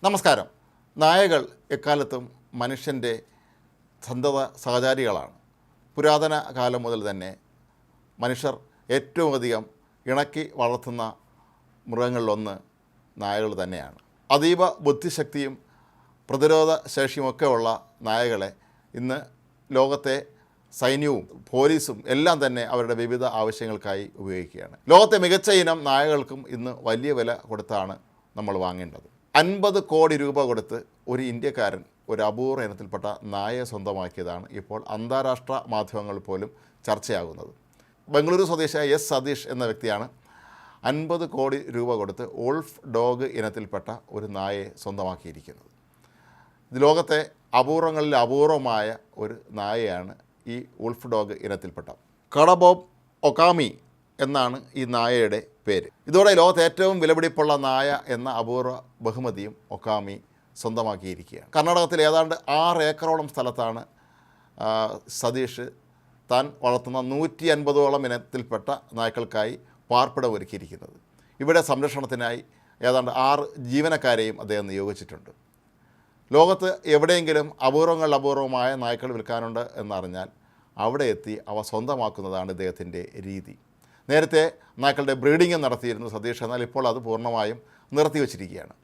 നമസ്കാരം. നായകൾ എക്കാലത്തും മനുഷ്യൻ്റെ സന്തത സഹചാരികളാണ്. പുരാതന കാലം മുതൽ തന്നെ മനുഷ്യർ ഏറ്റവും അധികം ഇണക്കി വളർത്തുന്ന മൃഗങ്ങളിലൊന്ന് നായകൾ തന്നെയാണ്. അതീവ ബുദ്ധിശക്തിയും പ്രതിരോധ ശേഷിയുമൊക്കെ ഉള്ള നായകളെ ഇന്ന് ലോകത്തെ സൈന്യവും പോലീസും എല്ലാം തന്നെ അവരുടെ വിവിധ ആവശ്യങ്ങൾക്കായി ഉപയോഗിക്കുകയാണ്. ലോകത്തെ മികച്ച ഇനം നായകൾക്കും ഇന്ന് വലിയ വില കൊടുത്താണ് നമ്മൾ വാങ്ങേണ്ടത്. 50 കോടി രൂപ കൊടുത്ത് ഒരു ഇന്ത്യക്കാരൻ ഒരു അപൂർവ ഇനത്തിൽപ്പെട്ട നായയെ സ്വന്തമാക്കിയതാണ് ഇപ്പോൾ അന്താരാഷ്ട്ര മാധ്യമങ്ങൾ പോലും ചർച്ചയാകുന്നത്. ബംഗളൂരു സ്വദേശിയായ എസ് സതീഷ് എന്ന വ്യക്തിയാണ് 50 കോടി രൂപ കൊടുത്ത് വോൾഫ് ഡോഗ് ഇനത്തിൽപ്പെട്ട ഒരു നായയെ സ്വന്തമാക്കിയിരിക്കുന്നത്. ഇത് ലോകത്തെ അപൂർവങ്ങളിൽ അപൂർവമായ ഒരു നായയാണ് ഈ വോൾഫ് ഡോഗ് ഇനത്തിൽപ്പെട്ട. കടബോബ് ഒക്കാമി എന്നാണ് ഈ നായയുടെ പേര്. ഇതോടെ ലോകത്തെ ഏറ്റവും വിലപിടിപ്പുള്ള നായ എന്ന അപൂർവ ബഹുമതിയും ഒക്കാമി സ്വന്തമാക്കിയിരിക്കുകയാണ്. കർണാടകത്തിൽ ഏതാണ്ട് 6 ഏക്കറോളം സ്ഥലത്താണ് സതീഷ് താൻ വളർത്തുന്ന 150ഓളം ഇനത്തിൽപ്പെട്ട നായ്ക്കൾക്കായി പാർപ്പിടം ഒരുക്കിയിരിക്കുന്നത്. ഇവിടെ സംരക്ഷണത്തിനായി ഏതാണ്ട് 6 ജീവനക്കാരെയും അദ്ദേഹം നിയോഗിച്ചിട്ടുണ്ട്. ലോകത്ത് എവിടെയെങ്കിലും അപൂർവമായ നായ്ക്കൾ വിൽക്കാനുണ്ട് എന്നറിഞ്ഞാൽ അവിടെ എത്തി അവ സ്വന്തമാക്കുന്നതാണ് ഇദ്ദേഹത്തിൻ്റെ രീതി. നേരത്തെ നായ്ക്കളുടെ ബ്രീഡിംഗ് നടത്തിയിരുന്നു സതീഷ്, എന്നാൽ ഇപ്പോൾ അത് പൂർണ്ണമായും നിർത്തിവച്ചിരിക്കുകയാണ്.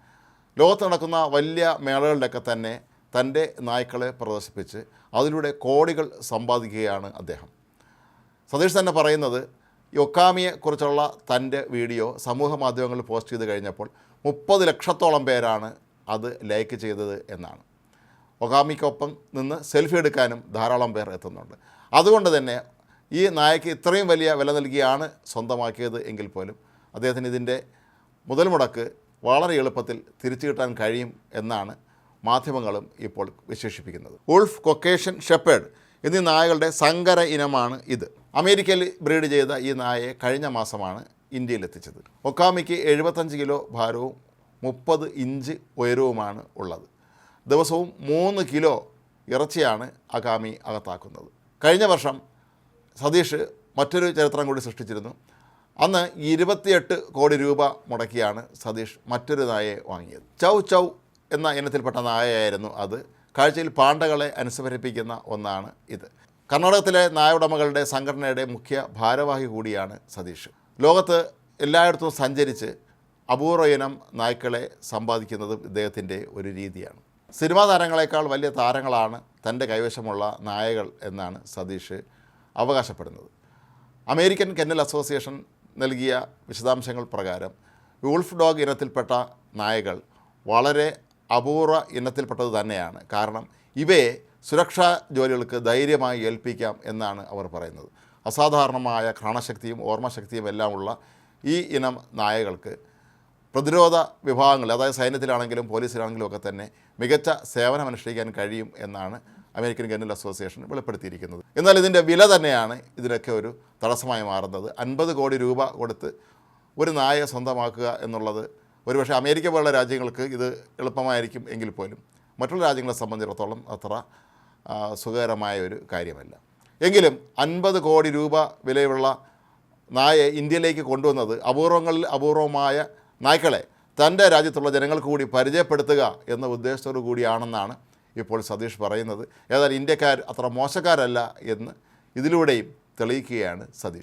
ലോകത്ത് നടക്കുന്ന വലിയ മേളകളിലൊക്കെ തന്നെ തൻ്റെ നായ്ക്കളെ പ്രദർശിപ്പിച്ച് അതിലൂടെ കോടികൾ സമ്പാദിക്കുകയാണ് അദ്ദേഹം. സതീഷ് തന്നെ പറയുന്നത് ഈ ഒക്കാമിയെക്കുറിച്ചുള്ള തൻ്റെ വീഡിയോ സമൂഹ മാധ്യമങ്ങളിൽ പോസ്റ്റ് ചെയ്ത് കഴിഞ്ഞപ്പോൾ 30 ലക്ഷത്തോളം പേരാണ് അത് ലൈക്ക് ചെയ്തത് എന്നാണ്. ഒക്കാമിക്കൊപ്പം നിന്ന് സെൽഫി എടുക്കാനും ധാരാളം പേർ എത്തുന്നുണ്ട്. അതുകൊണ്ട് തന്നെ ഈ നായയ്ക്ക് ഇത്രയും വലിയ വില നൽകിയാണ് സ്വന്തമാക്കിയത് എങ്കിൽ പോലും അദ്ദേഹത്തിന് ഇതിൻ്റെ മുതൽ മുടക്ക് വളരെ എളുപ്പത്തിൽ തിരിച്ചു കിട്ടാൻ കഴിയും എന്നാണ് മാധ്യമങ്ങളും ഇപ്പോൾ വിശേഷിപ്പിക്കുന്നത്. വോൾഫ്, കൊക്കേഷ്യൻ ഷെപ്പേർഡ് എന്നീ നായകളുടെ സങ്കര ഇനമാണ് ഇത്. അമേരിക്കയിൽ ബ്രീഡ് ചെയ്ത ഈ നായയെ കഴിഞ്ഞ മാസമാണ് ഇന്ത്യയിലെത്തിച്ചത്. ഒക്കാമിക്ക് 75 കിലോ ഭാരവും 30 ഇഞ്ച് ഉയരവുമാണ് ഉള്ളത്. ദിവസവും 3 കിലോ ഇറച്ചിയാണ് അകാമി അകത്താക്കുന്നത്. കഴിഞ്ഞ വർഷം സതീഷ് മറ്റൊരു ചരിത്രം കൂടി സൃഷ്ടിച്ചിരുന്നു. അന്ന് 28 കോടി രൂപ മുടക്കിയാണ് സതീഷ് മറ്റൊരു നായയെ വാങ്ങിയത്. ചൗ ചൗ എന്ന ഇനത്തിൽപ്പെട്ട നായയായിരുന്നു അത്. കാഴ്ചയിൽ പാണ്ഡകളെ അനുസ്മരിപ്പിക്കുന്ന ഒന്നാണ് ഇത്. കർണാടകത്തിലെ നായ ഉടമകളുടെ സംഘടനയുടെ മുഖ്യ ഭാരവാഹി കൂടിയാണ് സതീഷ്. ലോകത്ത് എല്ലായിടത്തും സഞ്ചരിച്ച് അപൂർവ ഇനം നായ്ക്കളെ സമ്പാദിക്കുന്നതും ഇദ്ദേഹത്തിൻ്റെ ഒരു രീതിയാണ്. സിനിമാ താരങ്ങളെക്കാൾ വലിയ താരങ്ങളാണ് തൻ്റെ കൈവശമുള്ള നായകൾ എന്നാണ് സതീഷ് അവകാശപ്പെടുന്നത്. അമേരിക്കൻ കെന്നൽ അസോസിയേഷൻ നൽകിയ വിശദാംശങ്ങൾ പ്രകാരം വോൾഫ് ഡോഗ് ഇനത്തിൽപ്പെട്ട നായകൾ വളരെ അപൂർവ ഇനത്തിൽപ്പെട്ടത് തന്നെയാണ്. കാരണം ഇവയെ സുരക്ഷാ ജോലികൾക്ക് ധൈര്യമായി ഏൽപ്പിക്കാം എന്നാണ് അവർ പറയുന്നത്. അസാധാരണമായ ഘ്രാണശക്തിയും ഓർമ്മശക്തിയും എല്ലാമുള്ള ഈ ഇനം നായകൾക്ക് പ്രതിരോധ വിഭാഗങ്ങൾ, അതായത് സൈന്യത്തിലാണെങ്കിലും പോലീസിലാണെങ്കിലും ഒക്കെ തന്നെ മികച്ച സേവനമനുഷ്ഠിക്കാൻ കഴിയും എന്നാണ് അമേരിക്കൻ കെന്നൽ അസോസിയേഷൻ വെളിപ്പെടുത്തിയിരിക്കുന്നത്. എന്നാൽ ഇതിൻ്റെ വില തന്നെയാണ് ഇതിനൊക്കെ ഒരു തടസ്സമായി മാറുന്നത്. 50 കോടി രൂപ കൊടുത്ത് ഒരു നായയെ സ്വന്തമാക്കുക എന്നുള്ളത് ഒരുപക്ഷെ അമേരിക്ക പോലുള്ള രാജ്യങ്ങൾക്ക് ഇത് എളുപ്പമായിരിക്കും എങ്കിൽ പോലും മറ്റുള്ള രാജ്യങ്ങളെ സംബന്ധിച്ചിടത്തോളം അത്ര സുഖകരമായ ഒരു കാര്യമല്ല. എങ്കിലും 50 കോടി രൂപ വിലയുള്ള നായയെ ഇന്ത്യയിലേക്ക് കൊണ്ടുവന്നത് അപൂർവങ്ങളിൽ അപൂർവമായ നായ്ക്കളെ തൻ്റെ രാജ്യത്തുള്ള ജനങ്ങൾക്ക് കൂടി പരിചയപ്പെടുത്തുക എന്ന ഉദ്ദേശത്തോടു കൂടിയാണെന്നാണ് ഇപ്പോൾ സതീഷ് പറയുന്നത്. ഏതായാലും ഇന്ത്യക്കാർ അത്ര മോശക്കാരല്ല എന്ന് ഇതിലൂടെയും തെളിയിക്കുകയാണ് സതീഷ്.